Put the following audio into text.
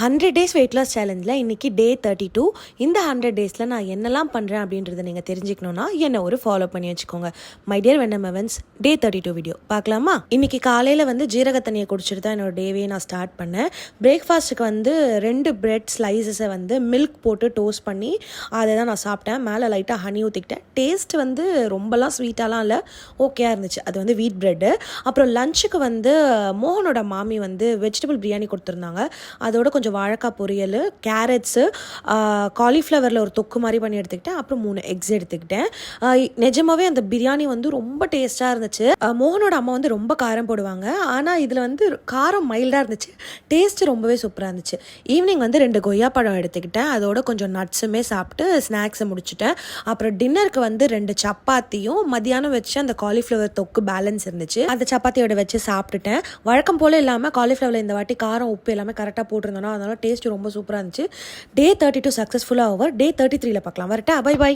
100 days weight loss சேலஞ்சில் இன்றைக்கி டே 32. இந்த 100 டேஸில் நான் என்னெல்லாம் பண்ணுறேன் அப்படின்றத நீங்கள் தெரிஞ்சுக்கணுன்னா என்னை ஒரு ஃபாலோ பண்ணி வச்சுக்கோங்க. மை டியர் வெண்ணம் எவன்ஸ், டே 32 வீடியோ பார்க்கலாமா? இன்றைக்கி காலையில் ஜீரக தண்ணியை குடிச்சிட்டு தான் என்னோட டேவே நான் ஸ்டார்ட் பண்ணேன். பிரேக்ஃபாஸ்ட்டுக்கு 2 பிரெட் ஸ்லைசஸை மில்க் போட்டு டோஸ்ட் பண்ணி அதை தான் நான் சாப்பிட்டேன். மேலே லைட்டாக ஹனி ஊற்றிக்கிட்டேன். டேஸ்ட் ரொம்பலாம் ஸ்வீட்டாலாம் இல்லை, ஓகேயா இருந்துச்சு. அது வீட் பிரெட்டு. அப்புறம் லஞ்சுக்கு மோகனோட மாமி வெஜிடபிள் பிரியாணி கொடுத்துருந்தாங்க. அதோட கொஞ்சம் வாழைக்காய் பொரியல், கேரட்ஸு, காலிஃப்ளவரில் ஒரு தொக்கு மாதிரி பண்ணி எடுத்துக்கிட்டேன். அப்புறம் 3 எக்ஸ் எடுத்துக்கிட்டேன். நிஜமாவே அந்த பிரியாணி ரொம்ப டேஸ்ட்டாக இருந்துச்சு. மோகனோட அம்மா ரொம்ப காரம் போடுவாங்க, ஆனால் இதில் காரம் மைல்டாக இருந்துச்சு. டேஸ்ட்டு ரொம்பவே சூப்பராக இருந்துச்சு. ஈவினிங் 2 கொய்யா பழம் எடுத்துக்கிட்டேன். அதோட கொஞ்சம் நட்ஸுமே சாப்பிட்டு ஸ்நாக்ஸை முடிச்சுட்டேன். அப்புறம் டின்னருக்கு 2 சப்பாத்தியும் மதியானம் வச்சு அந்த காலிஃப்ளவர் தொக்கு பேலன்ஸ் இருந்துச்சு, அந்த சப்பாத்தியோட வச்சு சாப்பிட்டுட்டேன். வழக்கம் போல் இல்லாமல் காலிஃப்ளவரில் இந்த வாட்டி காரம் உப்பு எல்லாமே கரெக்டாக போட்டிருந்தோன்னா அதனால டேஸ்ட் ரொம்ப சூப்பராக இருந்துச்சு. டே 32 சக்ஸஸ்ஃபுல்லாக ஓவர். டே 33ல பார்க்கலாம். வரட்டா? Bye by.